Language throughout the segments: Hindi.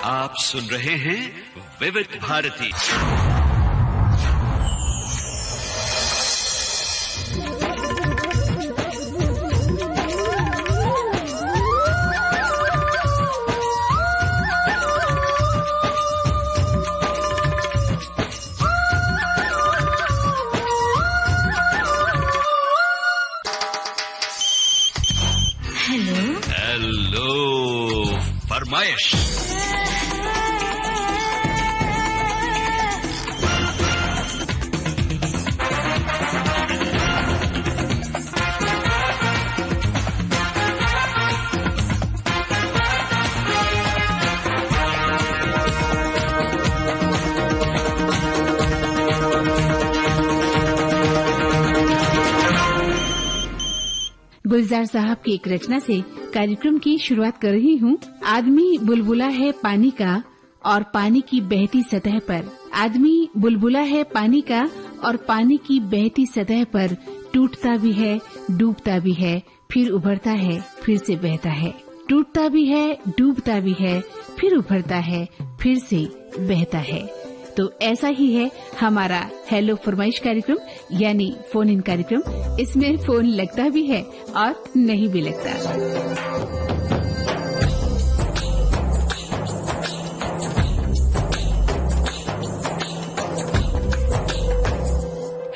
आप सुन रहे हैं विविध भारती। हेलो फरमाइश। गुलजार साहब की एक रचना से कार्यक्रम की शुरुआत कर रही हूँ। आदमी बुलबुला है पानी का और पानी की बहती सतह पर। आदमी बुलबुला है पानी का और पानी की बहती सतह पर। टूटता भी है, डूबता भी है, फिर उभरता है, फिर से बहता है। टूटता भी है, डूबता भी है, फिर उभरता है, फिर से बहता है। तो ऐसा ही है हमारा हेलो फरमाइश कार्यक्रम यानी फोन इन कार्यक्रम। इसमें फोन लगता भी है और नहीं भी लगता।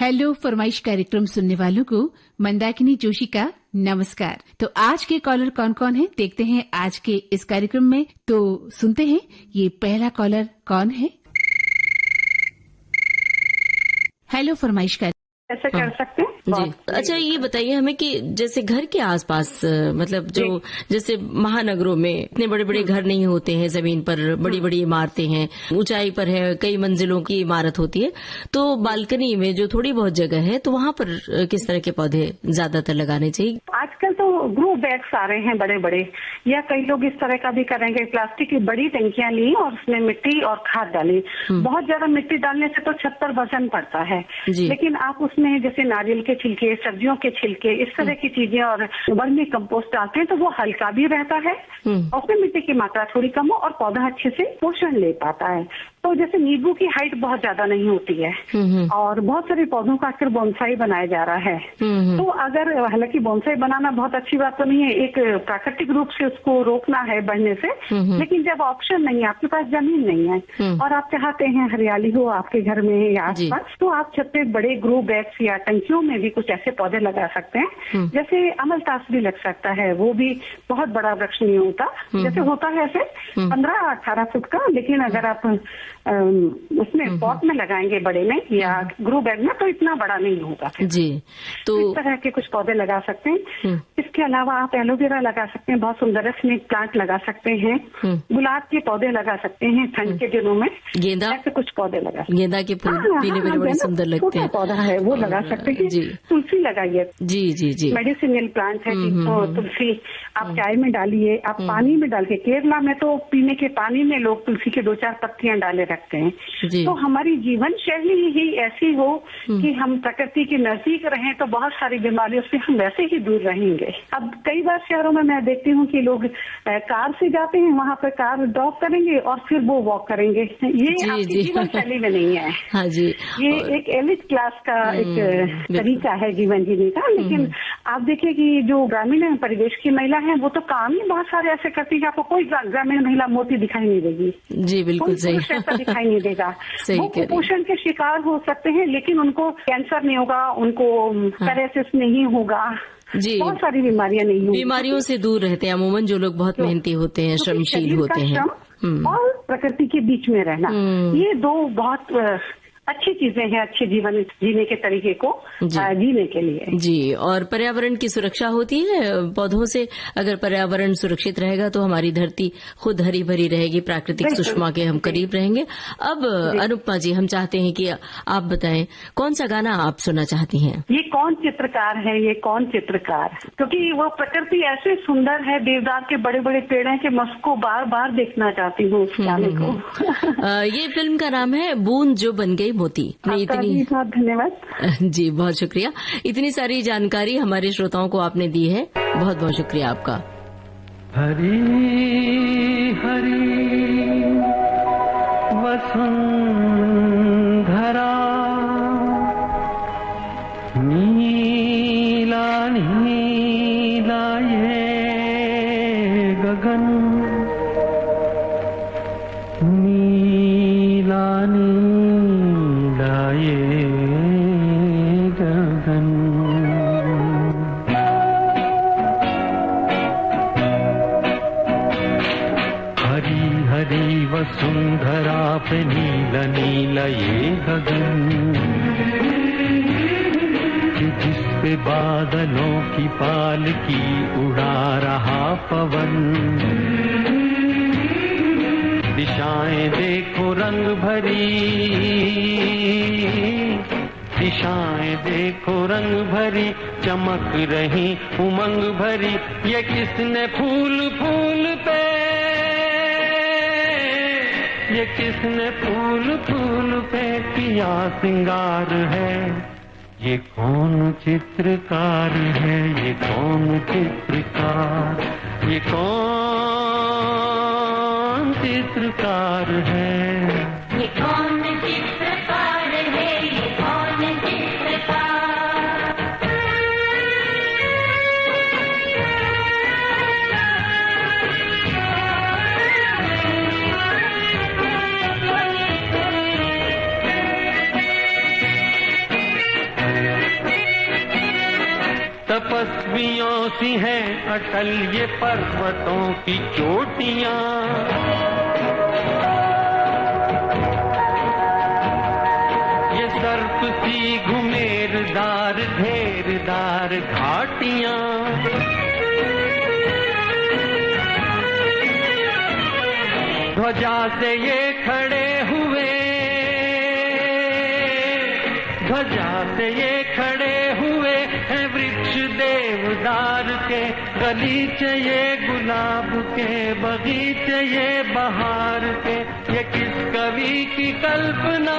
हेलो फरमाइश कार्यक्रम सुनने वालों को मंदाकिनी जोशी का नमस्कार। तो आज के कॉलर कौन कौन है देखते हैं आज के इस कार्यक्रम में। तो सुनते हैं ये पहला कॉलर कौन है। हेलो फरमाइश का ऐसे कर सकते हैं जी। अच्छा ये बताइए हमें कि जैसे घर के आसपास मतलब जो जैसे महानगरों में इतने बड़े बड़े घर नहीं होते हैं, जमीन पर बड़ी बड़ी इमारतें हैं, ऊंचाई पर है, कई मंजिलों की इमारत होती है, तो बालकनी में जो थोड़ी बहुत जगह है तो वहाँ पर किस तरह के पौधे ज्यादातर लगाने चाहिए? आजकल तो ग्रो बैग्स आ रहे हैं बड़े बड़े, या कई लोग इस तरह का भी करेंगे, प्लास्टिक की बड़ी टंकियां ली और उसमें मिट्टी और खाद डाली। बहुत ज्यादा मिट्टी डालने से तो छत पर वजन पड़ता है, लेकिन आप उसमें जैसे नारियल के छिलके, सब्जियों के छिलके, इस तरह की चीजें और वर्मी कंपोस्ट डालते हैं तो वो हल्का भी रहता है और उसमें मिट्टी की मात्रा थोड़ी कम हो और पौधा अच्छे से पोषण ले पाता है। तो जैसे नींबू की हाइट बहुत ज्यादा नहीं होती है और बहुत सारे पौधों का आखिर बोनसाई बनाया जा रहा है। तो अगर हालांकि बोनसाई बनाना बहुत अच्छी बात तो नहीं है, एक प्राकृतिक रूप से उसको रोकना है बढ़ने से, लेकिन जब ऑप्शन नहीं है, आपके पास जमीन नहीं है और आप चाहते हैं हरियाली हो आपके घर में या आसपास, तो आप छत पे बड़े ग्रो बैग्स या टंकियों में भी कुछ ऐसे पौधे लगा सकते हैं। जैसे अमलतास भी लग सकता है, वो भी बहुत बड़ा वृक्ष नहीं होता, जैसे होता है ऐसे 15-18 फुट का, लेकिन अगर आप उसमें पॉट में लगाएंगे बड़े में या ग्रो बैग में तो इतना बड़ा नहीं होगा जी। तो इस तरह के कुछ पौधे लगा सकते हैं। इसके अलावा आप एलोवेरा लगा सकते हैं, बहुत सुंदर स्नेक प्लांट लगा सकते हैं, गुलाब के पौधे लगा सकते हैं ठंड के दिनों में, गेंदा, ऐसे कुछ पौधे लगा सकते हैं। गेंदा के फूल पीले पीले बड़े सुंदर लगते हैं, पौधा है वो लगा सकते हैं। तुलसी लगाइए, जी जी जी, मेडिसिनल प्लांट है। तुलसी आप चाय में डालिए, आप पानी में डाल के, केरला में तो पीने के पानी में लोग तुलसी के 2-4 पत्तियां डाले रखते हैं। तो हमारी जीवन शैली ही ऐसी हो कि हम प्रकृति के नजदीक रहें तो बहुत सारी बीमारियों से हम वैसे ही दूर रहेंगे। अब कई बार शहरों में मैं देखती हूँ कि लोग कार से जाते हैं, वहाँ पर कार ड्रॉप करेंगे और फिर वो वॉक करेंगे। ये आपकी जीवन शैली में नहीं है। हाँ जी, ये एक एलिट क्लास का एक तरीका है जीवन जीने का। लेकिन आप देखिए कि जो ग्रामीण परिवेश की महिला है वो तो काम ही बहुत सारे ऐसे करती है, आपको कोई ग्रामीण महिला मोटी दिखाई नहीं देगी। जी बिल्कुल सही, दिखाई नहीं देगा। वो कुपोषण के शिकार हो सकते हैं लेकिन उनको कैंसर नहीं होगा, उनको पैरालिसिस नहीं होगा, जी बहुत सारी बीमारियां नहीं होंगी। बीमारियों से दूर रहते हैं अमूमन जो लोग बहुत मेहनती होते हैं, श्रमशील होते हैं। और प्रकृति के बीच में रहना, ये दो बहुत अच्छी चीजें हैं अच्छे जीवन जीने के तरीके को जीने के लिए। जी, और पर्यावरण की सुरक्षा होती है पौधों से। अगर पर्यावरण सुरक्षित रहेगा तो हमारी धरती खुद हरी भरी रहेगी, प्राकृतिक सुषमा के हम करीब रहेंगे। अब अनुपमा जी, हम चाहते हैं कि आप बताएं कौन सा गाना आप सुनना चाहती हैं? ये कौन चित्रकार है, ये कौन चित्रकार, क्योंकि वो प्रकृति ऐसे सुंदर है, देवदार के बड़े बड़े पेड़ हैं कि मैं उसको बार बार देखना चाहती हूँ उस गाने को। ये फिल्म का नाम है बूंद जो बन गई मोती। इतनी बहुत धन्यवाद जी, बहुत शुक्रिया। इतनी सारी जानकारी हमारे श्रोताओं को आपने दी है, बहुत बहुत शुक्रिया आपका। हरी हरी नीला नीला ये गगन, हरी हरी वसुंधरा पे नीला नीला ये गगन, जिस पे बादलों की पालकी उड़ा रहा पवन। दिशाएं देखो रंग भरी, दिशाएं देखो रंग भरी, चमक रही उमंग भरी। ये किसने फूल फूल पे, ये किसने फूल फूल पे किया सिंगार है। ये कौन चित्रकार है, ये कौन चित्रकार, ये कौन चित्रकार है। ये कौन चित्रकार है, ये कौन तपस्वियों सी हैं अटल ये पर्वतों की चोटियां, ये सर्प सी घुमेरदार घेरदार घाटियां। ध्वजा से ये खड़े हुए, ध्वजा से ये खड़े हुए हैं वृक्ष देवदार के। गलीचे ये गुलाब के, बगीचे ये बहार के। ये किस कवि की कल्पना,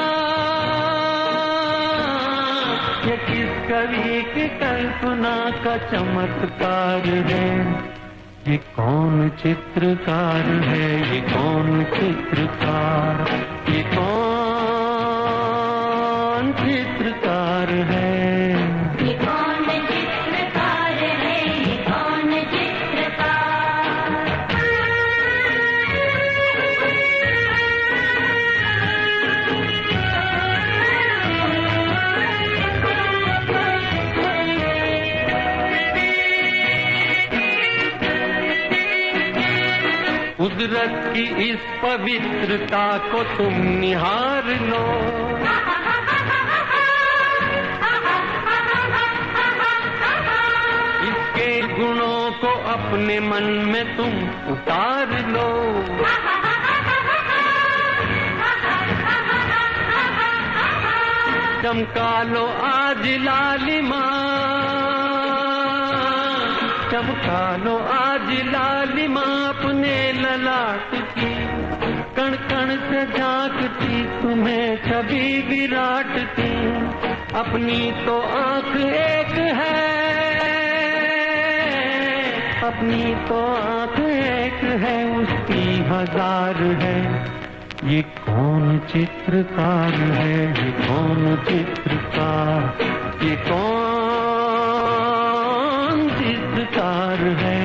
ये किस कवि की कल्पना का चमत्कार है। ये कौन चित्रकार है, ये कौन चित्रकार, ये कौन चित्रकार है। ये कौन चित्रकार है, ये कौन कुदरत की इस पवित्रता को तुम निहार लो, इसके गुणों को अपने मन में तुम उतार लो। चमका लो आज लालिमा, चमका लो आज लालिमा अपने ललाट की। कण कण से झांकती तुम्हें छवि विराट की। अपनी तो आंख एक है, अपनी तो आंख एक है, उसकी हजार है। ये कौन चित्रकार है, ये कौन चित्रकार, ये कौन चित्रकार है।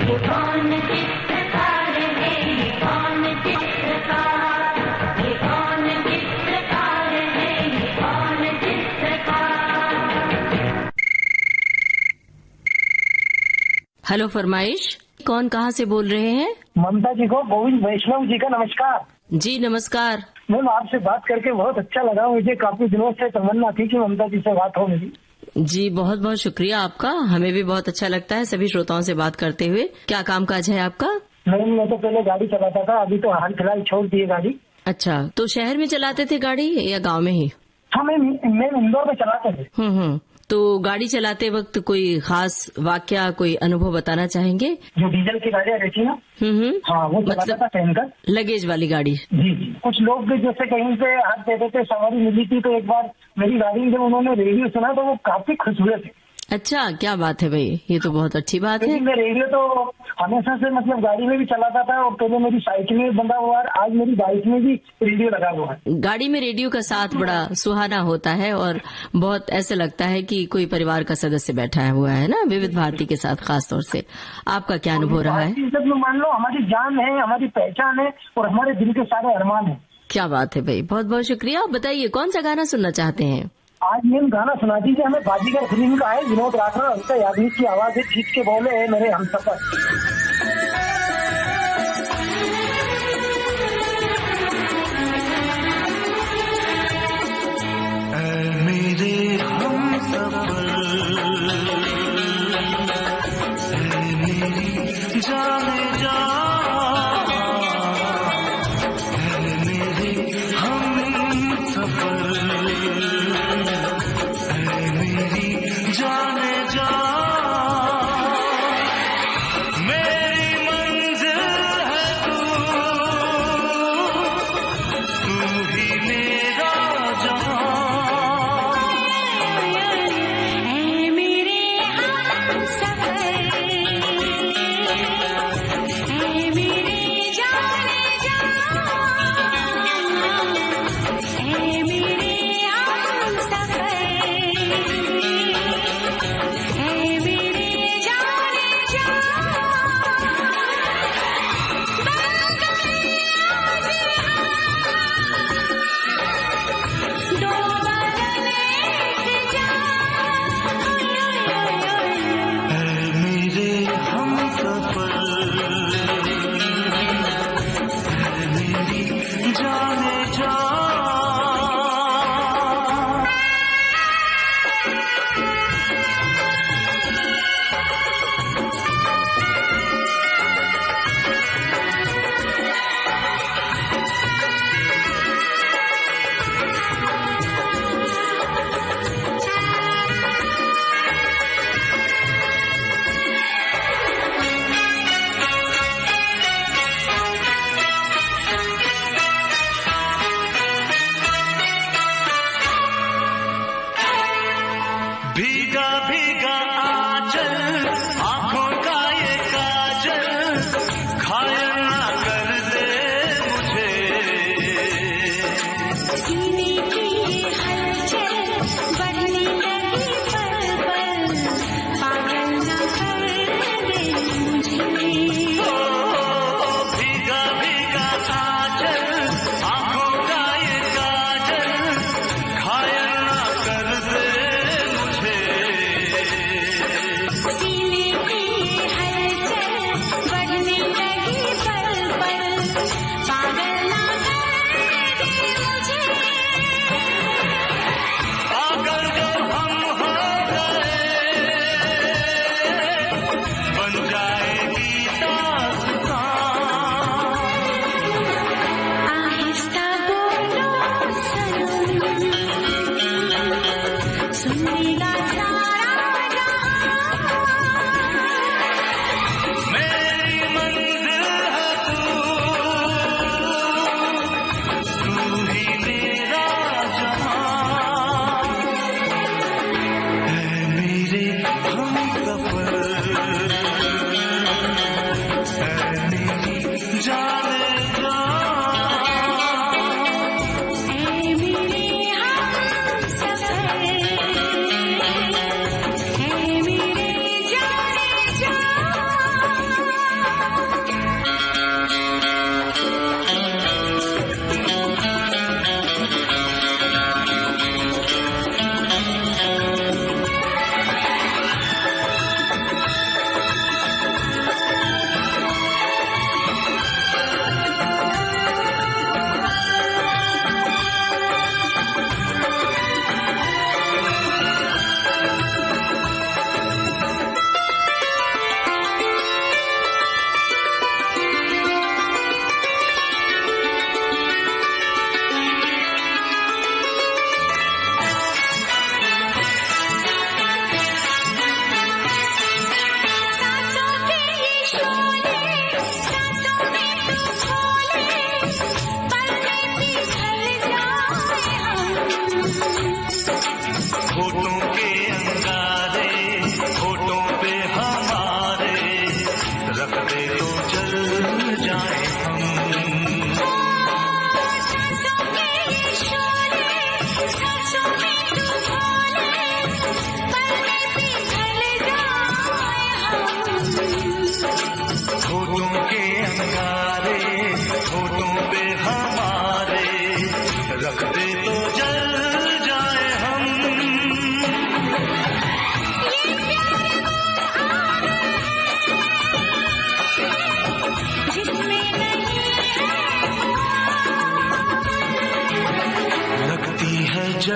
ये कौन चित्रकार है, ये कौन चित्रकार, ये कौन चित्रकार है, ये कौन चित्रकार। हेलो फरमाइश, कौन कहाँ से बोल रहे हैं? ममता जी को गोविंद वैष्णव जी का नमस्कार। जी नमस्कार। मैम आपसे बात करके बहुत अच्छा लगा। मुझे काफी दिनों से तमन्ना थी कि ममता जी से बात हो मेरी। जी बहुत बहुत शुक्रिया आपका, हमें भी बहुत अच्छा लगता है सभी श्रोताओं से बात करते हुए। क्या कामकाज है आपका? मैम मैं तो पहले गाड़ी चलाता था, अभी तो हाल फिलहाल छोड़ दिए गाड़ी। अच्छा, तो शहर में चलाते थे गाड़ी या गांव में ही? हाँ मैम इंदौर में चलाते थे। तो गाड़ी चलाते वक्त कोई खास वाकया, कोई अनुभव बताना चाहेंगे? जो डीजल की गाड़ियाँ रहती ना, हाँ वो चलाता था टैंकर, लगेज वाली गाड़ी। जी जी। कुछ लोग भी जैसे कहीं पे हाथ देते थे, सवारी मिली थी तो एक बार मेरी गाड़ी में जब उन्होंने रेडियो सुना तो वो काफी खुश हुए थे। अच्छा, क्या बात है भाई, ये तो बहुत अच्छी बात है। क्योंकि मैं रेडियो तो हमेशा से मतलब गाड़ी में भी चलाता था, और पहले मेरी साइकिल में बंधा हुआ है, आज मेरी बाइक में भी रेडियो लगा हुआ है। गाड़ी में रेडियो का साथ बड़ा सुहाना होता है और बहुत ऐसे लगता है कि कोई परिवार का सदस्य बैठा हुआ है ना, विविध भारती के साथ। खास तौर से आपका क्या अनुभव रहा है? जब मान लो हमारी जान है, हमारी पहचान है, और हमारे दिल के सारे अरमान है। क्या बात है भाई, बहुत बहुत शुक्रिया। आप बताइए कौन सा गाना सुनना चाहते हैं? आज मैम गाना सुना दीजिए हमें, बाजीगर फिल्म का है, विनोद राठौर, अंतर यादव की आवाज है, खींच के बोले है मेरे हमसफर। मेरे हमसफर, मेरी जाने जा, मेरे हमसफर, मेरी जाने जा, मेरे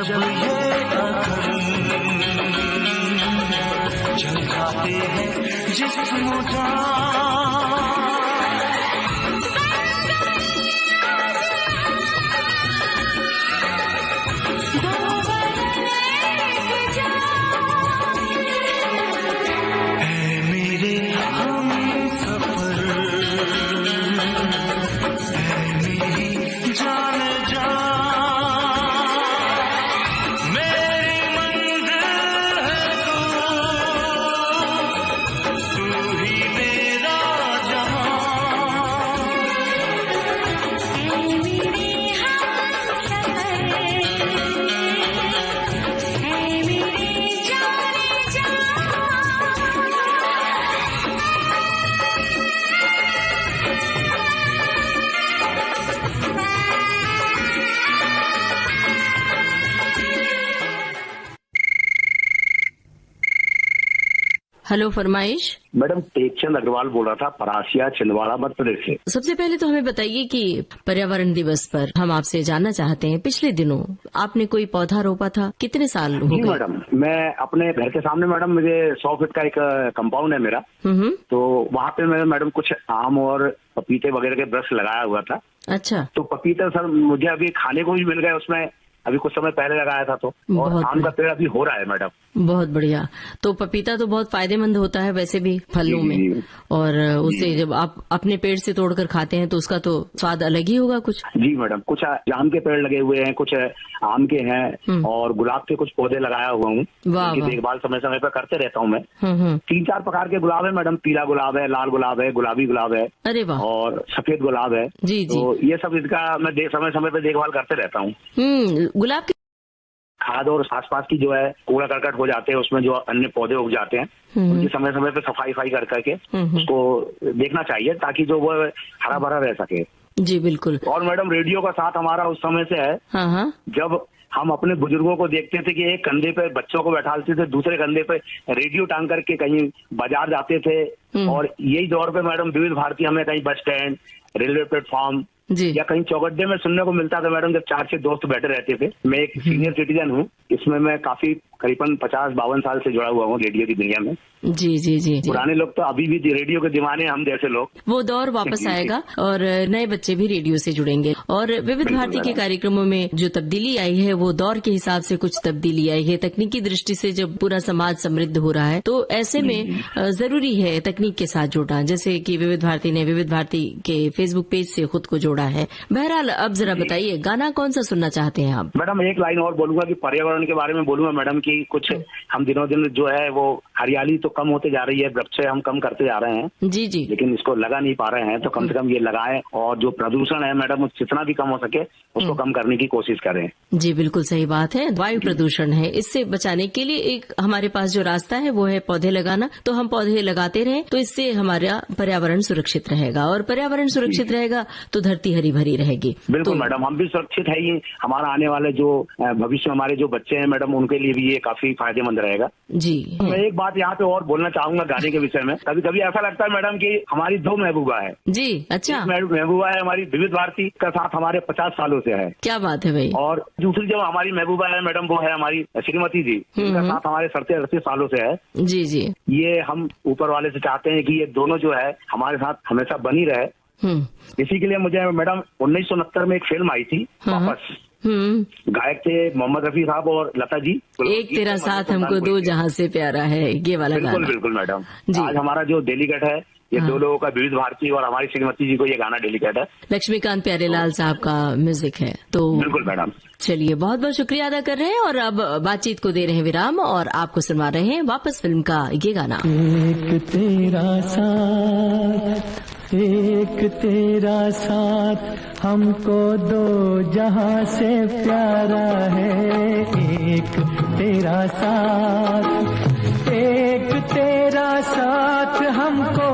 जब ये अधर जल जाते हैं जिस्म जान, ऐ मेरे हमसफर, ऐ मेरी जान जा, मेरी मंजिल है तू ही मेरा जहां। हेलो, फरमाइश। मैडम टेकचंद अग्रवाल बोल रहा था, परासिया छिंदवाड़ा मध्य प्रदेश से। सबसे पहले तो हमें बताइए कि पर्यावरण दिवस पर हम आपसे जानना चाहते हैं, पिछले दिनों आपने कोई पौधा रोपा था, कितने साल हो जी गए? मैडम, मैं अपने घर के सामने मैडम मुझे 100 फीट का एक कंपाउंड है मेरा, तो वहाँ पे मैं मैडम कुछ आम और पपीते वगैरह के वृक्ष लगाया हुआ था। अच्छा। तो पपीता सर मुझे अभी खाने को भी मिल गया उसमें, अभी कुछ समय पहले लगाया था तो, और बहुत आम का पेड़ अभी हो रहा है मैडम। बहुत बढ़िया। तो पपीता तो बहुत फायदेमंद होता है वैसे भी फलों जी, में, जी। और उसे जब आप अपने पेड़ से तोड़कर खाते हैं तो उसका तो स्वाद अलग ही होगा कुछ। जी मैडम, कुछ जाम के पेड़ लगे हुए हैं, कुछ आम के हैं, और गुलाब के कुछ पौधे लगाया हुआ हूँ। वाह, उनकी वाह। देखभाल समय समय पर करते रहता हूँ मैं। 3-4 प्रकार के गुलाब है मैडम, पीला गुलाब है, लाल गुलाब है, गुलाबी गुलाब है, अरे वाह। और सफेद गुलाब है। जी, जी। तो ये सब इसका मैं समय समय पर देखभाल करते रहता हूँ। गुलाब की खाद और आसपास की जो है कूड़ा करकट हो जाते हैं, उसमें जो अन्य पौधे उग जाते हैं, उनकी समय समय पे सफाई कर करके उसको देखना चाहिए, ताकि जो वो हरा भरा रह सके। जी बिल्कुल। और मैडम रेडियो का साथ हमारा उस समय से है, हाँ हाँ। जब हम अपने बुजुर्गों को देखते थे कि एक कंधे पे बच्चों को बैठाते थे, दूसरे कंधे पे रेडियो टांग करके कहीं बाजार जाते थे, और यही दौर पे मैडम विविध भारती हमें कहीं बस स्टैंड, रेलवे प्लेटफॉर्म जी। या कहीं चौगड्डे में सुनने को मिलता था मैडम, जब 4-6 दोस्त बैठे रहते थे। मैं एक सीनियर सिटीजन हूँ, इसमें मैं काफी करीबन 50-52 साल से जुड़ा हुआ हूँ रेडियो की दुनिया में। जी जी जी जी। पुराने लोग तो अभी भी रेडियो के दीवाने, हम जैसे लोग। वो दौर वापस आएगा और नए बच्चे भी रेडियो से जुड़ेंगे, और विविध भारती के कार्यक्रमों में जो तब्दीली आई है वो दौर के हिसाब से कुछ तब्दीली आई है। तकनीकी दृष्टि से जब पूरा समाज समृद्ध हो रहा है तो ऐसे में जरूरी है तकनीक के साथ जुड़ना, जैसे कि विविध भारती ने विविध भारती के फेसबुक पेज से खुद को जोड़ा है। बहरहाल अब जरा बताइए, गाना कौन सा सुनना चाहते हैं आप? मैडम एक लाइन और बोलूंगा कि पर्यावरण के बारे में बोलूंगा मैडम, कि कुछ हम दिनों दिन जो है वो हरियाली तो कम होते जा रही है, वृक्ष हम कम करते जा रहे हैं। जी जी। लेकिन इसको लगा नहीं पा रहे हैं, तो कम से कम ये लगाएं, और जो प्रदूषण है मैडम जितना भी कम हो सके उसको कम करने की कोशिश करें। जी बिल्कुल सही बात है। वायु प्रदूषण है, इससे बचाने के लिए एक हमारे पास जो रास्ता है वो है पौधे लगाना। तो हम पौधे लगाते रहें तो इससे हमारा पर्यावरण सुरक्षित रहेगा, और पर्यावरण सुरक्षित रहेगा तो धरती हरी भरी रहेगी। बिल्कुल मैडम, हम भी सुरक्षित है ही, हमारा आने वाले जो भविष्य हमारे जो बच्चे हैं मैडम, उनके लिए भी ये काफी फायदेमंद रहेगा। जी। मैं एक बात यहाँ पे और बोलना चाहूंगा गाने के विषय में। कभी कभी ऐसा लगता है मैडम कि हमारी 2 महबूबा है। जी। अच्छा। महबूबा है हमारी विविध भारती का साथ हमारे 50 सालों से है। क्या बात है भाई। और दूसरी जो हमारी महबूबा है मैडम, वो है हमारी श्रीमती जी, जिनका साथ हमारे 37-38 सालों से है। जी जी। ये हम ऊपर वाले से चाहते हैं कि ये दोनों जो है हमारे साथ हमेशा बनी रहे। इसी के लिए मुझे मैडम 1969 में एक फिल्म आई थी वापस, गायक थे मोहम्मद रफी साहब और लता जी। एक तेरा साथ हमको दो जहां से प्यारा है, ये वाला गाना। बिल्कुल बिल्कुल मैडम। जी। आज हमारा जो डेलीगेट है ये 2 लोगों का, विविध भारती और हमारी श्रीमती जी को ये गाना डेलीगेट है। लक्ष्मीकांत प्यारेलाल साहब का म्यूजिक है। तो बिल्कुल मैडम। चलिए, बहुत बहुत शुक्रिया अदा कर रहे हैं, और अब बातचीत को दे रहे हैं विराम, और आपको सुनवा रहे हैं वापस फिल्म का ये गाना। एक तेरा साथ, एक तेरा साथ हमको 2 जहां से प्यारा है। एक तेरा साथ, एक तेरा साथ हमको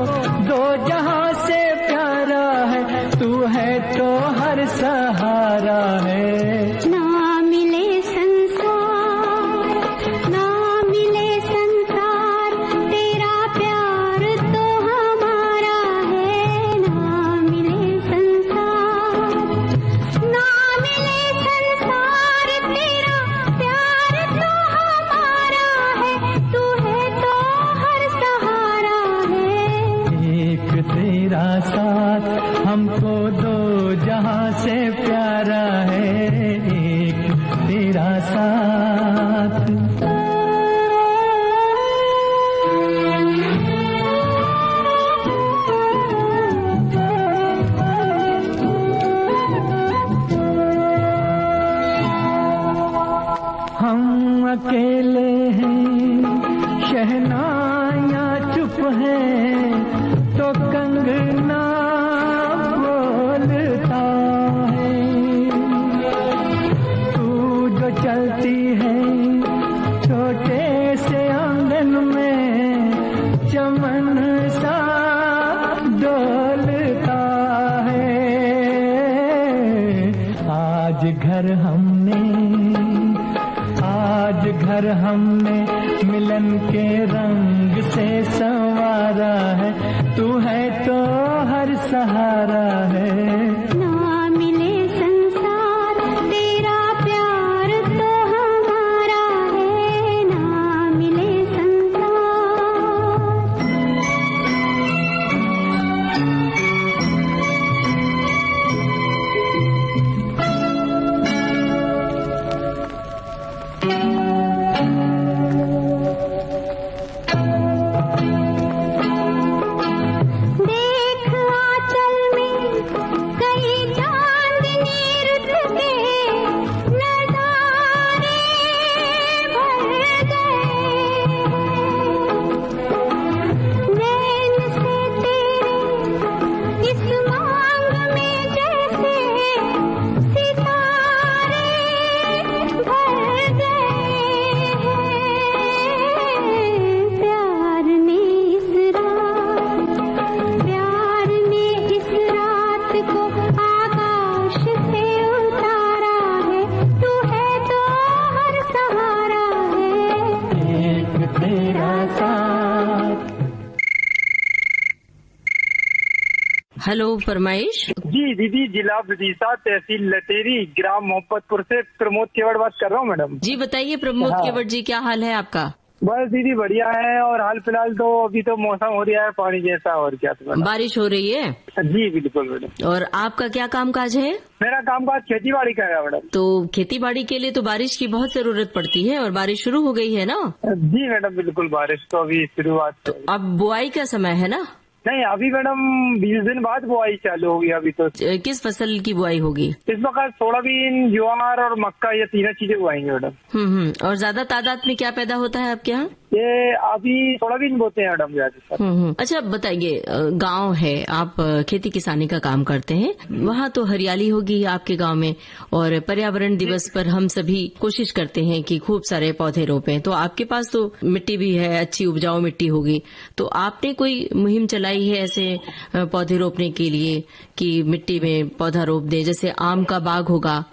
2 जहां से प्यारा है। तू है तो हर सहारा है। ना मिले संसार, ना मिले संसार, तेरा प्यार तो हमारा है। ना मिले संसार, ना मिले संसार, तेरा दो जहां से प्यारा है एक तेरा साथ। हम अकेले हैं शहनाइयाँ चुप है तो कंगना बोलता है। तू जो चलती है छोटे से आंगन में चमन सा डोलता है। आज घर हमने मिलन के रंग से संवारा है। तू है तो हर सहारा है। ना मिले संसार तेरा प्यार तो हमारा है। ना मिले हेलो फरमाइश। जी दीदी, जिला विदिशा, तहसील लटेरी, ग्राम मोहब्बतपुर से प्रमोद केवट बात कर रहा हूँ मैडम। जी बताइए प्रमोद केवट जी, क्या हाल है आपका? बस दीदी बढ़िया है, और हाल फिलहाल तो अभी तो मौसम हो रहा है पानी जैसा, और क्या तो बारिश हो रही है? जी बिल्कुल मैडम। और आपका क्या कामकाज है? मेरा कामकाज खेती बाड़ी का है मैडम। तो खेती बाड़ी के लिए तो बारिश की बहुत जरूरत पड़ती है, और बारिश शुरू हो गई है ना? जी मैडम बिल्कुल, बारिश तो अभी शुरुआत। तो अब बुआई का समय है ना? नहीं, अभी मैडम 20 दिन बाद बुआई चालू होगी। अभी तो किस फसल की बुआई होगी इस वक्त? सोयाबीन, ज्वार और मक्का, ये तीनों चीजें बुआएंगे मैडम। और ज्यादा तादाद में क्या पैदा होता है आपके यहाँ? ये अभी सोयाबीन बोते हैं मैडम ज्यादा। अच्छा बताइए, गांव है, आप खेती किसानी का काम करते हैं, वहाँ तो हरियाली होगी आपके गांव में, और पर्यावरण दिवस पर हम सभी कोशिश करते हैं कि खूब सारे पौधे रोपें। तो आपके पास तो मिट्टी भी है, अच्छी उपजाऊ मिट्टी होगी, तो आपने कोई मुहिम चलाई है ऐसे पौधे रोपने के लिए कि मिट्टी में पौधा रोप दें? जैसे आम का बाग होगा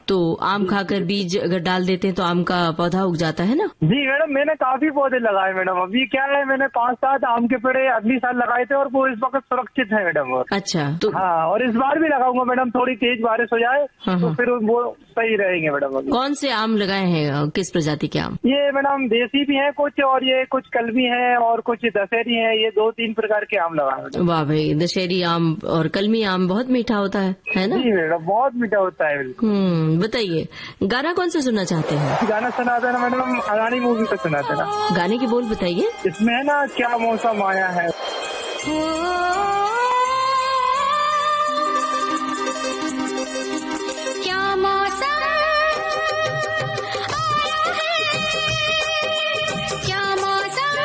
तो आम खाकर बीज अगर डाल देते हैं तो आम का पौधा उग जाता है ना? जी मैडम, मैंने काफी पौधे लगाए मैडम। अभी क्या है, मैंने 5-7 आम के पेड़ अगली साल लगाए थे, और वो इस वक्त सुरक्षित है मैडम। और अच्छा, तो हाँ, और इस बार भी लगाऊंगा मैडम। थोड़ी तेज बारिश हो जाए तो फिर वो सही रहेंगे मैडम। अभी कौन से आम लगाए हैं, किस प्रजाति के आम? ये मैडम देसी भी है कुछ, और ये कुछ कलमी है, और कुछ दशहरी है। ये 2-3 प्रकार के आम लगाए मैडम। वाह भाई, दशहरी आम और कलमी आम बहुत मीठा होता है ना? जी मैडम, बहुत मीठा होता है बिल्कुल। बताइए, गाना कौन सा सुनना चाहते हैं? गाना सुना देना मैडम, अडानी मूवी का सुना देना। गाने की बोल बताइए। इसमें है ना, क्या मौसम आया है। क्या मौसम आया है, क्या मौसम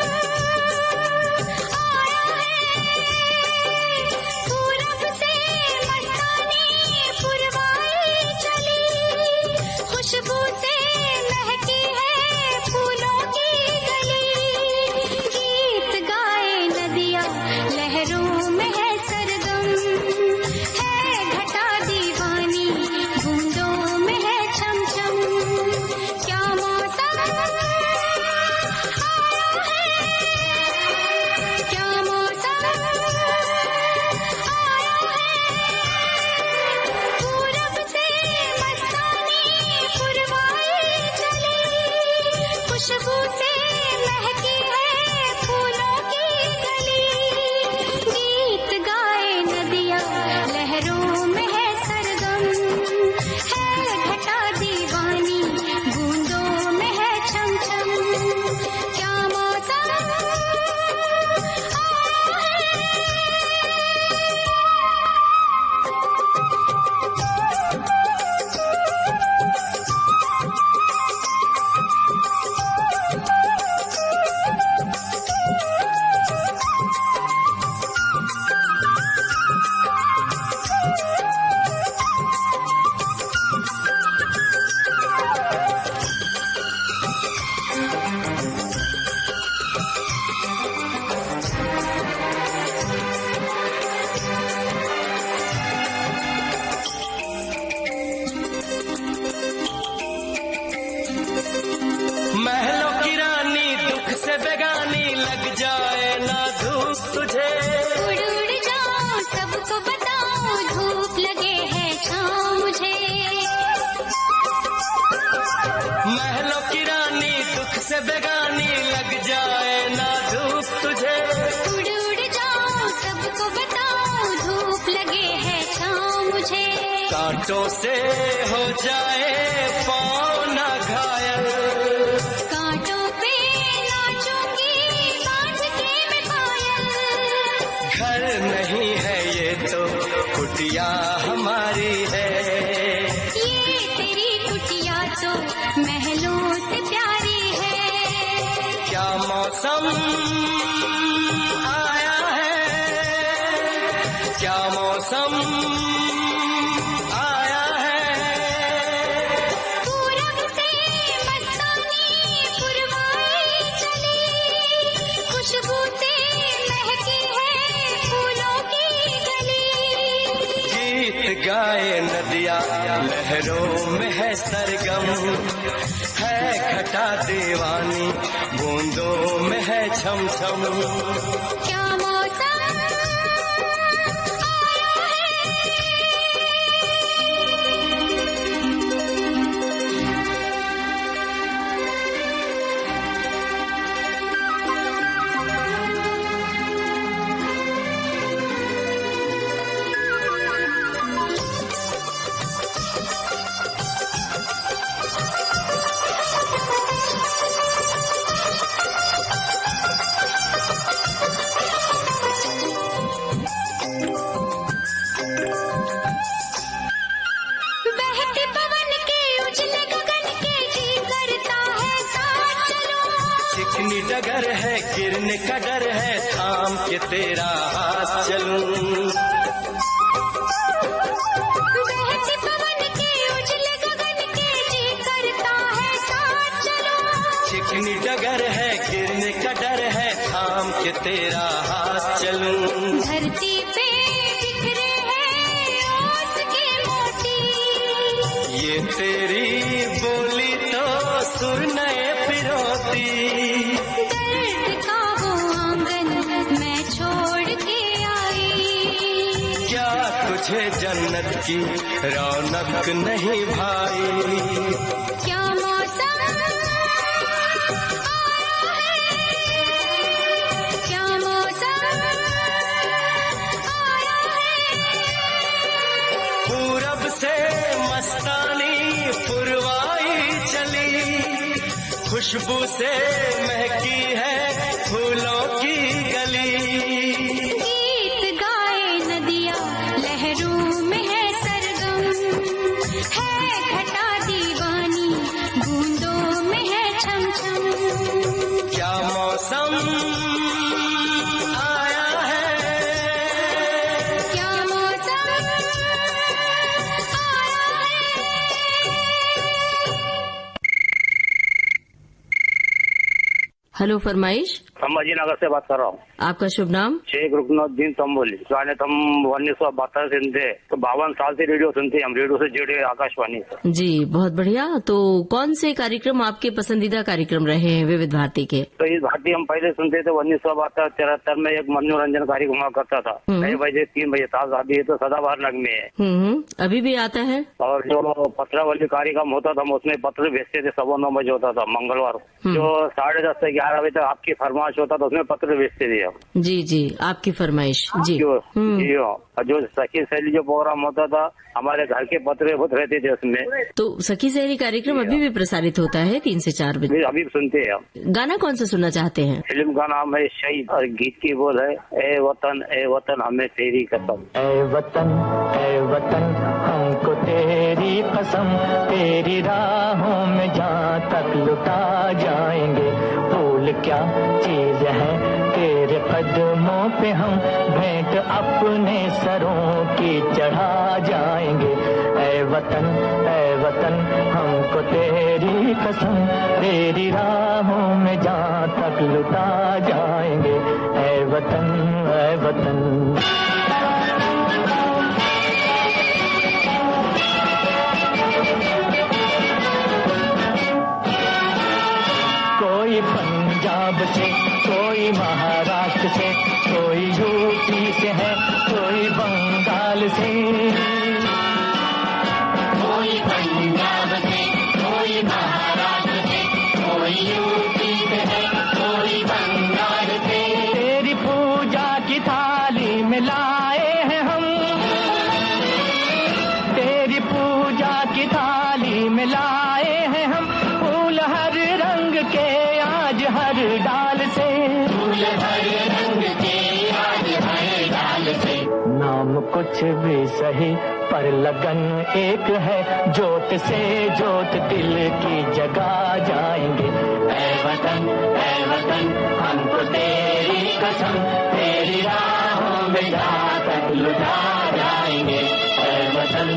आया है। पूरब से मस्तानी पुरवाई चली, खुशबू से महकी है फूलों की गली। गीत गाए नदियाँ लहरों बेगानी लग जाए ना धूप तुझे, उड़ उड़ जाऊं सबको बताऊं धूप लगे है छाँव मुझे, कांटों से हो जाए पाँव ना घायल, कांटों पे नाचूंगी बांध के मैं पायल, घर नहीं है ये तो कुटिया हमारी है, ये तेरी कुटिया तो महलों से प्यारी है, क्या मौसम आया है, क्या मौसम आया है, पूरब से मस्तानी पुरवाई चली, खुशबू से महकी है फूलों की गली, गीत गाए नदिया लहरों में है सरगम, है घटा दीवानी बूंदों में है छम छम, क्या मौसम बहते पवन के उजले गगन के जी करता है साथ चलूं, चिकनी डगर है गिरने का डर है थाम के तेरा हाथ चलूं, बहते पवन के उजले गगन के जी करता है साथ चलूं, चिकनी डगर है गिरने का डर है थाम के तेरा हाथ चलूं, धरती पे बिखरे हैं ओस के मोती, ये तेरी बोली तो सुर नए पिरोती, दर्द का वो आंगन मैं छोड़ के आई, क्या तुझे जन्नत की रौनक नहीं भाई, क्या मौसम आया है, क्या मौसम आया है, पूरब से मस्तानी पुरवाई चली, खुशबू से महकी है फूलों की गली, गीत गाए नदिया लहरों में है सरगम, है घटा दीवानी बूंदों में है छम छम, क्या मौसम आया है, क्या मौसम आया है। हेलो फरमाइश, संभाजी नगर से बात कर रहा हूँ। आपका शुभ नाम? शेख रुकनुद्दीन तंबोली। जाने तुम 1972 से थे तो 52 साल से रेडियो सुनते हैं हम, रेडियो से जुड़े आकाशवाणी से। जी बहुत बढ़िया। तो कौन से कार्यक्रम आपके पसंदीदा कार्यक्रम रहे हैं विविध भारती के? तो इस भारती हम पहले सुनते थे 1972-73 में एक मनोरंजन कार्यक्रम हुआ करता था, 6 बजे 3 बजे ताज आती है तो सदाबहार नगमे है। अभी भी आता है। और जो पत्रावली कार्यक्रम होता था उसमें पत्र भेजते थे, 9:15 बजे होता था मंगलवार, जो 10:30 से 11 बजे तक आपकी फरमाइश होता था उसमें पत्र भेजते थे हम। जी जी, आपकी फरमाइश। जी जी हाँ। जो सखी सहेली जो प्रोग्राम होता था हमारे घर के पत्र बहुत रहते थे उसमें। तो सखी सहेली कार्यक्रम अभी भी प्रसारित होता है 3 से 4 बजे। अभी सुनते हैं हम। गाना कौन सा सुनना चाहते हैं? फिल्म का नाम है शहीद और गीत की बोल है ए वतन हमें तेरी कसम। ए वतन हमको तेरी कसम, तेरी राहों में जहाँ तक लुटा जाएंगे। भूल क्या चीज है तेरे कदमों पे हम भेंट अपने सरों की चढ़ा जाएंगे। ए वतन हमको तेरी कसम, तेरी राहों में जहाँ तक लुटा जाएंगे। ए वतन कोई पंजाब से, कोई महाराष्ट्र से, कोई यूपी से है, कोई बंगाल से। कोई पंजाब से, कोई महाराष्ट्र से, कोई यूपी कुछ भी सही पर लगन एक है, जोत से जोत दिल की जगा जाएंगे। ऐ वतन हमको तेरी कसम, तेरी राहों में जाकर लुटा जाएंगे। ऐ वतन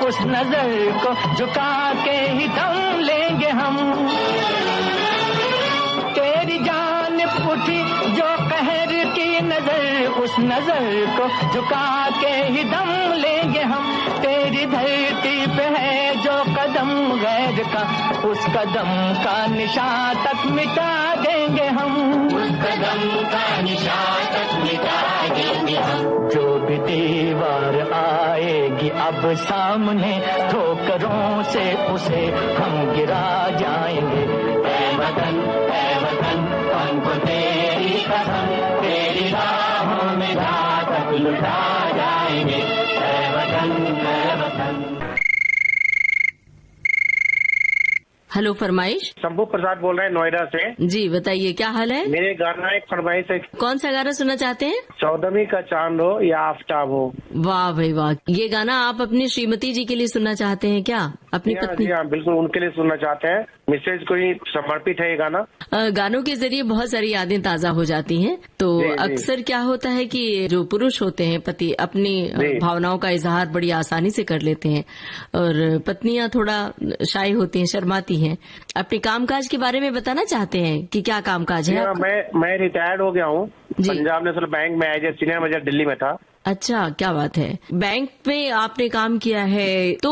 उस नजर को झुका के ही दम लेंगे हम। तेरी जान उठी जो कहर की नजर, उस नजर को झुका के ही दम लेंगे हम। तेरी धरती पे है जो कदम गैर का, उस कदम का निशान तक मिटा देंगे हम। उस कदम का निशान तक मिटा देंगे हम। जो भी दीवार आएगी अब सामने, ठोकरों से उसे हम गिरा जाएंगे। ऐ वतन हमको तेरी कसम, तेरी राहों में जाकर लुटा जाएंगे। ऐ वतन। हेलो, फरमाइश। शंभू प्रसाद बोल रहे हैं नोएडा से। जी बताइए, क्या हाल है? मेरे गाना एक फरमाइश है। कौन सा गाना सुनना चाहते हैं? 14वीं का चांद हो या आफ्ताब हो। वाह भाई वाह, ये गाना आप अपनी श्रीमती जी के लिए सुनना चाहते हैं क्या? अपनी पत्नी? हाँ, बिल्कुल उनके लिए सुनना चाहते हैं। मिसेज को ही समर्पित है ये गाना। गानों के जरिए बहुत सारी यादें ताजा हो जाती हैं। तो अक्सर क्या होता है कि जो पुरुष होते हैं पति, अपनी भावनाओं का इजहार बड़ी आसानी से कर लेते हैं और पत्नियां थोड़ा शाय होती हैं, शर्माती हैं। अपने कामकाज के बारे में बताना चाहते हैं कि क्या कामकाज है? मैं रिटायर्ड हो गया हूँ। पंजाब नेशनल बैंक में as a senior manager Delhi में था। अच्छा, क्या बात है। बैंक में आपने काम किया है तो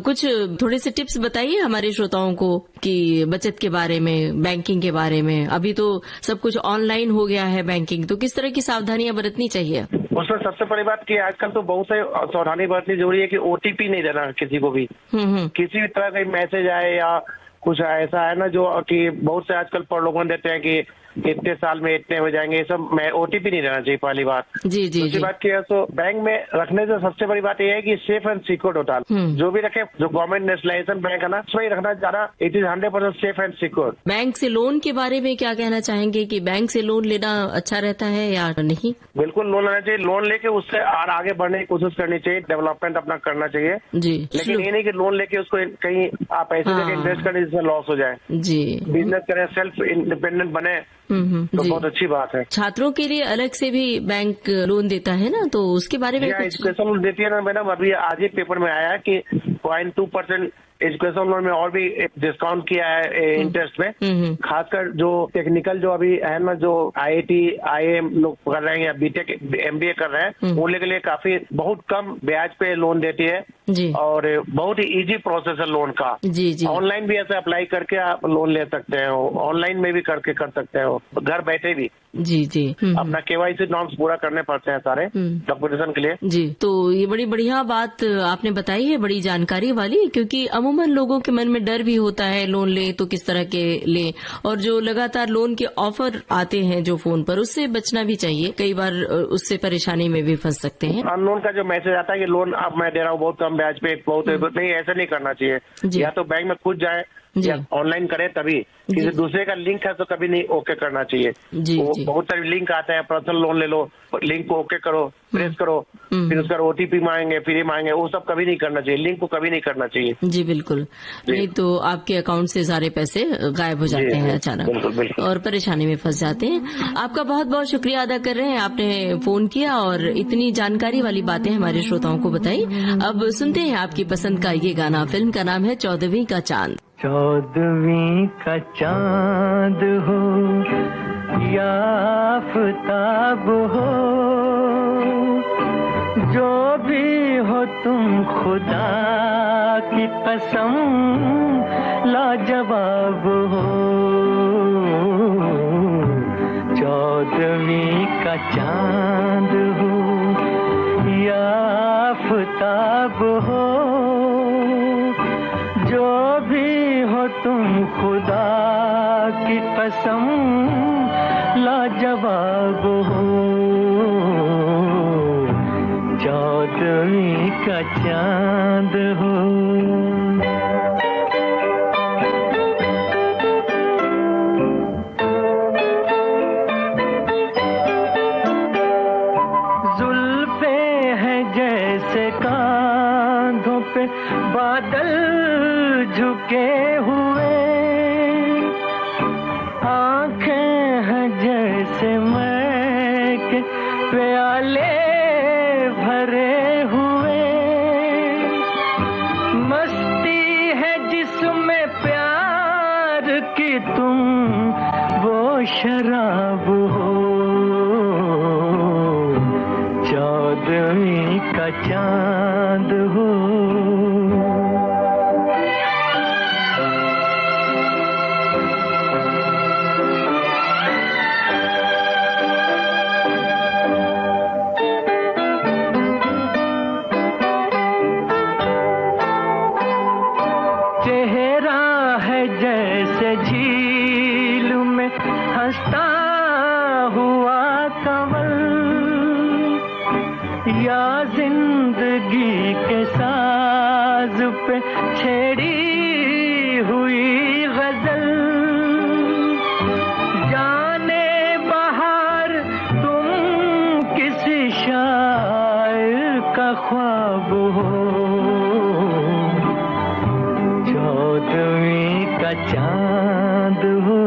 कुछ थोड़े से टिप्स बताइए हमारे श्रोताओं को कि बचत के बारे में, बैंकिंग के बारे में। अभी तो सब कुछ ऑनलाइन हो गया है बैंकिंग, तो किस तरह की सावधानियां बरतनी चाहिए? उसमें सबसे बड़ी बात कि आजकल तो बहुत से सावधानी बरतनी जरूरी है कि ओटीपी नहीं देना किसी को भी। किसी भी तरह का मैसेज आए या कुछ ऐसा है ना जो कि बहुत से आजकल पर लोगों देते हैं कि इतने साल में इतने हो जाएंगे, ये सब मैं ओटीपी नहीं देना चाहिए। पहली बात। दूसरी बात की है तो बैंक में रखने से सबसे बड़ी बात यह है कि सेफ एंड सिक्योर होता है। जो भी रखे, जो गवर्नमेंट नेशनलाइजेशन बैंक है ना, उसमें रखना ज्यादा, it is 100% safe and secure. Bank से लोन के बारे में क्या कहना चाहेंगे कि बैंक से लोन लेना अच्छा रहता है या नहीं? बिल्कुल लोन लेना चाहिए। लोन लेके उससे और आगे बढ़ने की कोशिश करनी चाहिए, डेवलपमेंट अपना करना चाहिए जी। लेकिन ये नहीं कि लोन लेके उसको कहीं आप ऐसी जगह इन्वेस्ट करें जिससे लॉस हो जाए जी। बिजनेस करें, सेल्फ इंडिपेंडेंट बने तो बहुत अच्छी बात है। छात्रों के लिए अलग से भी बैंक लोन देता है ना, तो उसके बारे में एजुकेशन लोन देती है ना मैडम। अभी आज ही पेपर में आया कि 0.2% एजुकेशन लोन में और भी डिस्काउंट किया है इंटरेस्ट में। खासकर जो टेक्निकल जो अभी है ना, जो IIT IIM लोग कर रहे हैं या बीटेक MBA कर रहे हैं, उन लोगों के लिए काफी बहुत कम ब्याज पे लोन देती है जी। और बहुत ही इजी प्रोसेस है लोन का जी। ऑनलाइन भी ऐसे अप्लाई करके आप लोन ले सकते हैं, ऑनलाइन में भी करके कर सकते हो, घर बैठे भी जी। अपना KYC नॉर्म्स पूरा करने पड़ते हैं सारे डॉक्यूमेंटेशन के लिए जी। तो ये बड़ी बढ़िया बात आपने बताई है, बड़ी जानकारी वाली, क्योंकि अमूमन लोगों के मन में डर भी होता है लोन ले तो किस तरह के ले, और जो लगातार लोन के ऑफर आते हैं जो फोन पर, उससे बचना भी चाहिए। कई बार उससे परेशानी में भी फंस सकते हैं। अननोन का जो मैसेज आता है कि लोन अब मैं दे रहा हूँ बहुत कम ब्याज पे, बहुत नहीं, ऐसा नहीं करना चाहिए। या तो बैंक में खुद जाए या ऑनलाइन करे, तभी किसी दूसरे का लिंक है तो कभी नहीं ओके करना चाहिए जी। बहुत सारे लिंक आते हैं, पर्सनल लोन ले लो, लिंक को ओके करो, प्रेस करो, फिर उसका OTP मांगेंगे, फिर ये मांगेंगे, वो सब कभी नहीं करना चाहिए। लिंक को कभी नहीं करना चाहिए जी। बिल्कुल नहीं तो आपके अकाउंट से सारे पैसे गायब हो जाते हैं अचानक और परेशानी में फंस जाते हैं। आपका बहुत बहुत शुक्रिया अदा कर रहे हैं, आपने फोन किया और इतनी जानकारी वाली बातें हमारे श्रोताओं को बताई। अब सुनते हैं आपकी पसंद का ये गाना। फिल्म का नाम है 14वीं का चांद। 14वीं का चांद हो या आफताब हो, जो भी हो तुम खुदा की कसम लाजवाब हो। 14वीं का चांद हो या आफताब हो, जो भी हो तुम खुदा की कसम लाजवाब हो, चौदहवीं का चांद हो। जुल्फे हैं जैसे कांधों पे बादल झुके हुए, आंखें हैं जैसे मैं के प्याले भरे हुए, मस्ती है जिसमें प्यार की तुम वो शराब हो, चौदहवीं का चांद हो। चेहरा है जैसे झील में हंसता हुआ कंवल, या जिंदगी के साज पे छेड़ी हुई गजल, जाने बहार तुम किसी शायर का ख्वाब हो, चौदहवीं का चांद हो।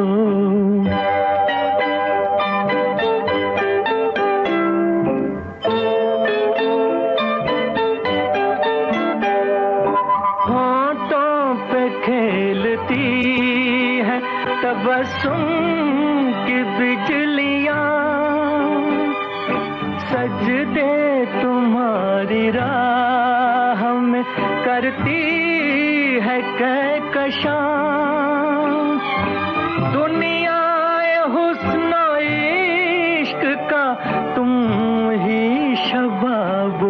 खेलती है तबस्सुम की बिजलियां, सजदे तुम्हारी राह में करती है कहकशां, दुनिया हुस्न इश्क का तुम ही शबाब।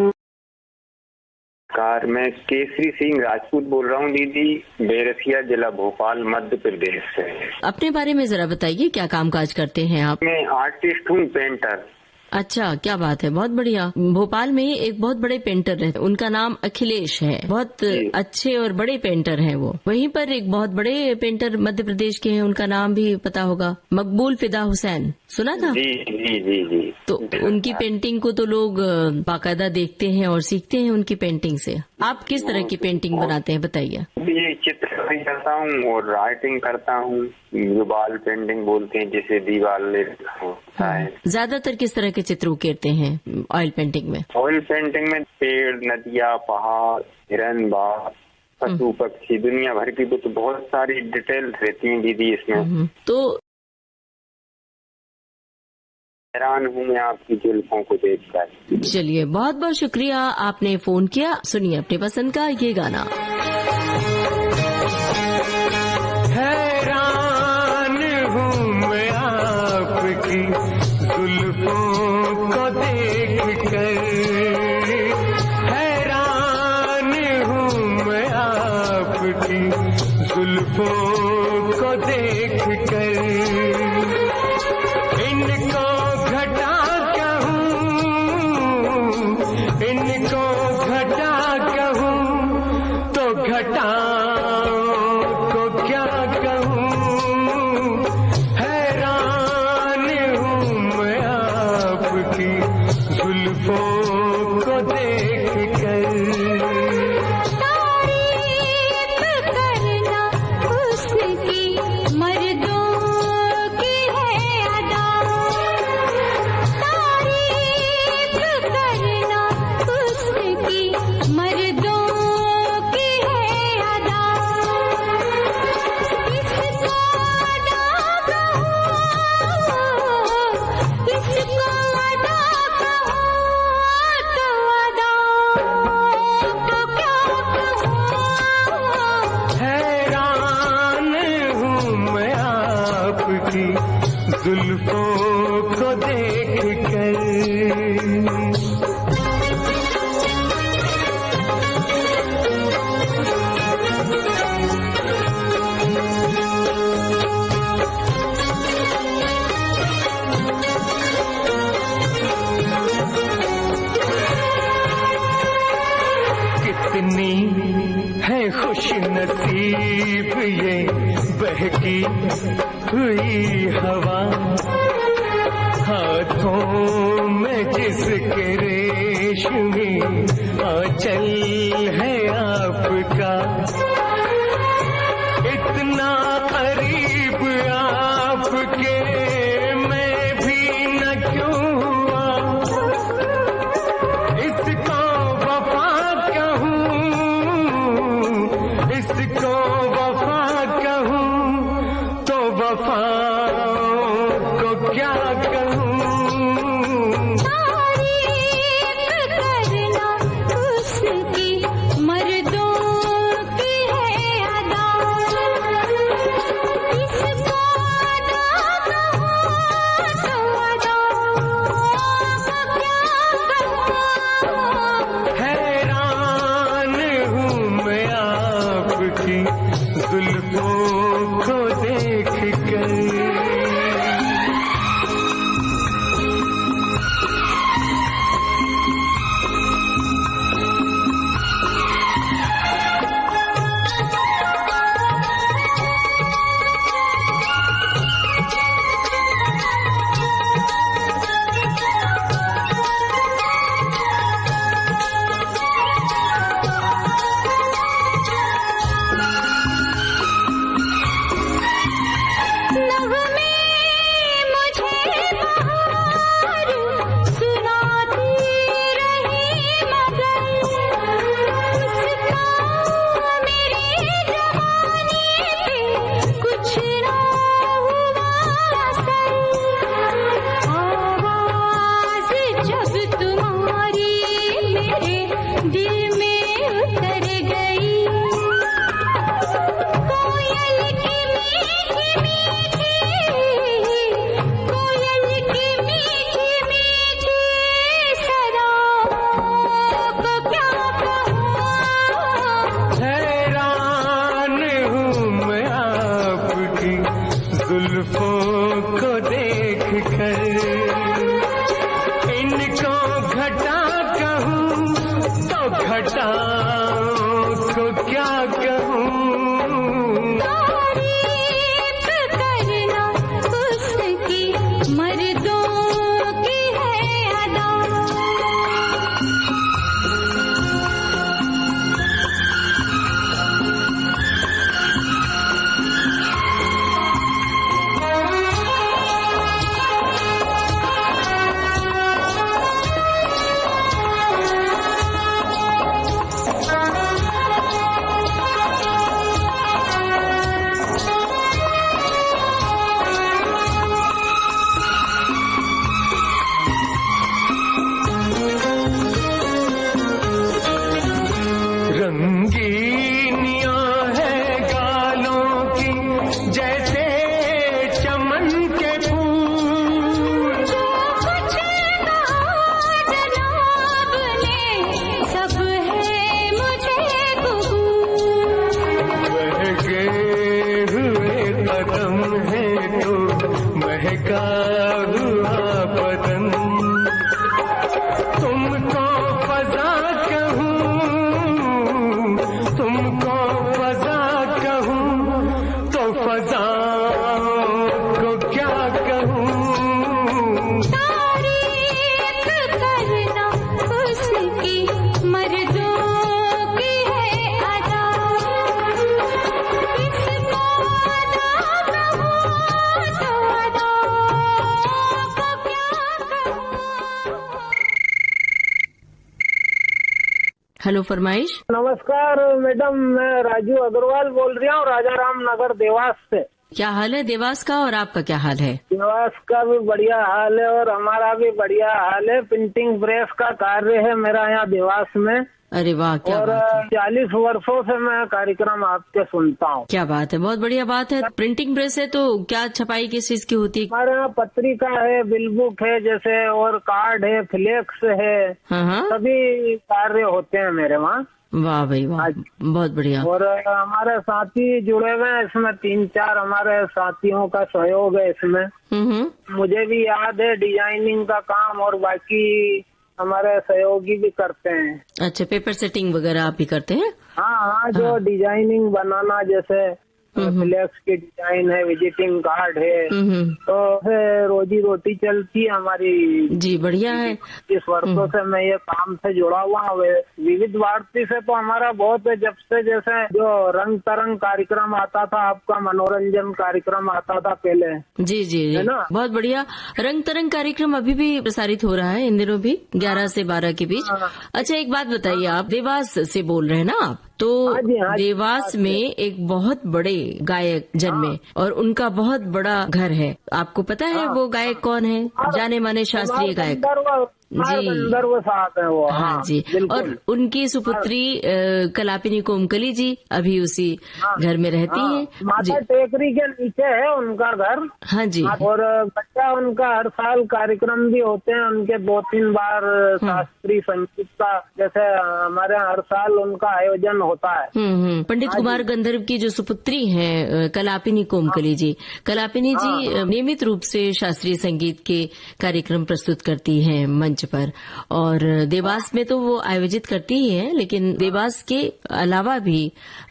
मैं केसरी सिंह राजपूत बोल रहा हूँ दीदी, बेरसिया जिला भोपाल मध्य प्रदेश से। अपने बारे में जरा बताइए, क्या कामकाज करते हैं आप? मैं आर्टिस्ट हूँ, पेंटर। अच्छा, क्या बात है, बहुत बढ़िया। भोपाल में एक बहुत बड़े पेंटर रहते, उनका नाम अखिलेश है, बहुत अच्छे और बड़े पेंटर हैं वो। वहीं पर एक बहुत बड़े पेंटर मध्य प्रदेश के हैं, उनका नाम भी पता होगा, मकबूल फिदा हुसैन, सुना था? जी जी जी जी। तो उनकी पेंटिंग को तो लोग बाकायदा देखते हैं और सीखते हैं उनकी पेंटिंग से। आप किस तरह की पेंटिंग बनाते हैं, बताइए? ये चित्रकारी करता हूँ और राइटिंग करता हूँ, जो बाल पेंटिंग बोलते हैं, जिसे दीवार होता है। ज्यादातर किस तरह के चित्र उकेरते हैं ऑयल पेंटिंग में? ऑयल पेंटिंग में पेड़, नदियाँ, पहाड़, हिरन, बाघ, पशु पक्षी, दुनिया भर की तो बहुत सारी डिटेल रहती हैं दीदी इसमें। तो हैरान हूँ मैं आपकी जुल्फों को देखकर। चलिए, बहुत बहुत शुक्रिया, आपने फोन किया। सुनिए अपनी पसंद का ये गाना। हैरान हूँ मैं आपकी जुल्फों को देखकर, हैरान हूँ मैं आपकी जुल्फों को देखकर, इनको घटा कहूँ तो घटा को क्या कहूँ, हैरान हूँ मैं आपकी जुल्फों को देखकर। जुल्फों को देखकर नसीब ये बहकी हुई हवा, हाथों में जिसके रेशमी आंचल है आपका, इतना करीब आपके मैं भी न क्यों हुआ, इसको वफा कहूँ, इसको वफा कहूँ तो वफा को क्या कहूँ। हेलो फरमाइश। नमस्कार मैडम, मैं राजू अग्रवाल बोल रही हूँ राजाराम नगर देवास से। क्या हाल है देवास का और आपका क्या हाल है? देवास का भी बढ़िया हाल है और हमारा भी बढ़िया हाल है। प्रिंटिंग प्रेस का कार्य है मेरा यहाँ देवास में। अरे वाह, क्या और बात है। 40 वर्षों से मैं कार्यक्रम आपके सुनता हूँ। क्या बात है, बहुत बढ़िया बात है। प्रिंटिंग प्रेस है तो क्या छपाई किस चीज की होती है? हमारे यहाँ पत्रिका है, बिल बुक है जैसे, और कार्ड है, फ्लेक्स है, सभी कार्य होते हैं मेरे वहाँ। वाह भाई वाह, बहुत बढ़िया। और हमारे साथी जुड़े हुए हैं इसमें, 3-4 हमारे साथियों का सहयोग है इसमें। मुझे भी याद है डिजाइनिंग का काम और बाकी हमारे सहयोगी भी करते हैं। अच्छा, पेपर सेटिंग वगैरह आप भी करते हैं? हाँ, जो डिजाइनिंग बनाना, जैसे फ्लेक्स की डिजाइन है, विजिटिंग कार्ड है, तो फिर रोजी रोटी चलती है हमारी। जी, बढ़िया है। इस वर्षों से मैं ये काम से जुड़ा हुआ हूँ। विविध भारती से तो हमारा बहुत है, जब से जैसे जो रंग तरंग कार्यक्रम आता था, आपका मनोरंजन कार्यक्रम आता था पहले। जी जी, है ना, बहुत बढ़िया। रंग तरंग कार्यक्रम अभी भी प्रसारित हो रहा है इन दिनों भी, 11 से 12 के बीच। अच्छा, एक बात बताइए, आप देवास से बोल रहे हैं ना आप? तो देवास में एक बहुत बड़े गायक जन्मे और उनका बहुत बड़ा घर है। आपको पता है वो गायक कौन है? जाने माने शास्त्रीय गायक। जी, गंधर्व साहब है वो। हाँ जी, और उनकी सुपुत्री कलापिनी कोमकली जी अभी उसी घर में रहती हैं। माता टेकरी के नीचे है उनका घर। हाँ जी, और बच्चा उनका हर साल कार्यक्रम भी होते हैं उनके, 2-3 बार शास्त्रीय संगीत का, जैसे हमारे यहाँ हर साल उनका आयोजन होता है। पंडित कुमार गंधर्व की जो सुपुत्री है कलापिनी कोमकली जी, कलापिनी जी नियमित रूप से शास्त्रीय संगीत के कार्यक्रम प्रस्तुत करती हैं मंच पर, और देवास में तो वो आयोजित करती ही है, लेकिन देवास के अलावा भी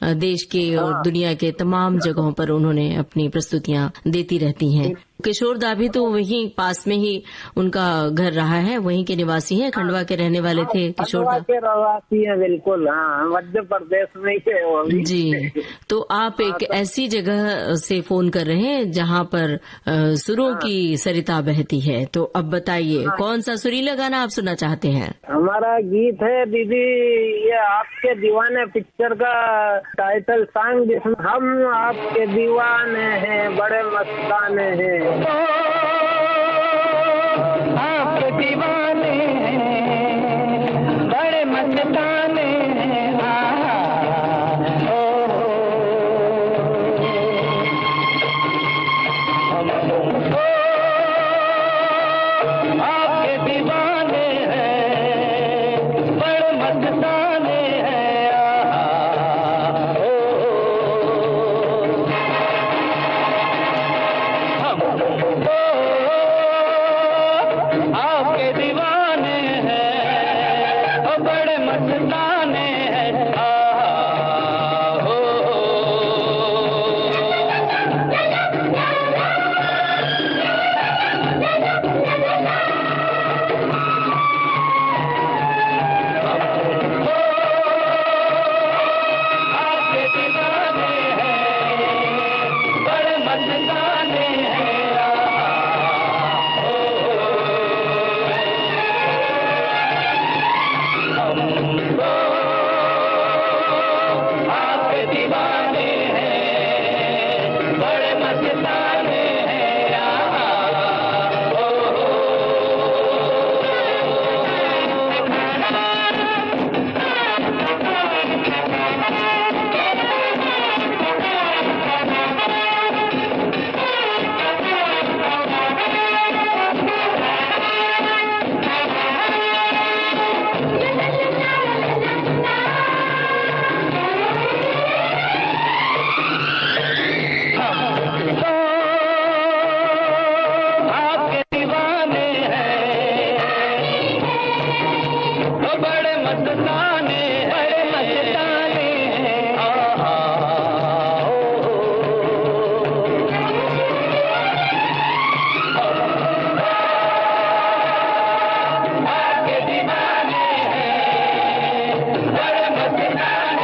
देश के और दुनिया के तमाम जगहों पर उन्होंने अपनी प्रस्तुतियां देती रहती हैं। किशोर दा भी तो वहीं पास में ही उनका घर रहा है, वहीं के निवासी हैं, खंडवा के रहने वाले थे किशोर दा। के निवासी हैं, बिल्कुल। हाँ, मध्य प्रदेश में ही है वो भी। जी, तो आप एक ऐसी जगह से फोन कर रहे हैं जहाँ पर सुरों की सरिता बहती है, तो अब बताइए कौन सा सुरीला गाना आप सुनना चाहते हैं? हमारा गीत है दीदी, ये आपके दीवाने पिक्चर का टाइटल सॉन्ग, जिसमें हम आपके दीवाने हैं, बड़े मस्ताने हैं। आपके दीवाने हैं, बड़े मस्ताने हैं। आपके दीवाने हैं, बड़े मस्ताने हैं। आपके दीवाने हैं, बड़े मस्ताने हैं। आपके दीवाने हैं, बड़े मस्ताने हैं। आपके दीवाने हैं, बड़े मस्ताने हैं। आपके दीवाने हैं, बड़े मस्ताने, बड़े मस्ताने हैं। आपके दीवाने हैं, बड़े मस्ताने हैं।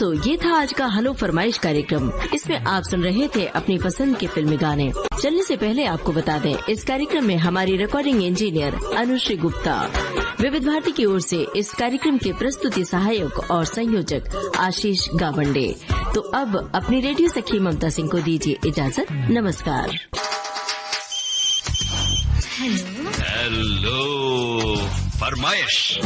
दोस्तों, ये था आज का हेलो फरमाइश कार्यक्रम। इसमें आप सुन रहे थे अपनी पसंद के फिल्मी गाने। चलने से पहले आपको बता दें, इस कार्यक्रम में हमारी रिकॉर्डिंग इंजीनियर अनुश्री गुप्ता, विविध भारती की ओर से इस कार्यक्रम के प्रस्तुति सहायक और संयोजक आशीष गावंडे। तो अब अपनी रेडियो सखी ममता सिंह को दीजिए इजाजत। नमस्कार। हेलो फरमाइश।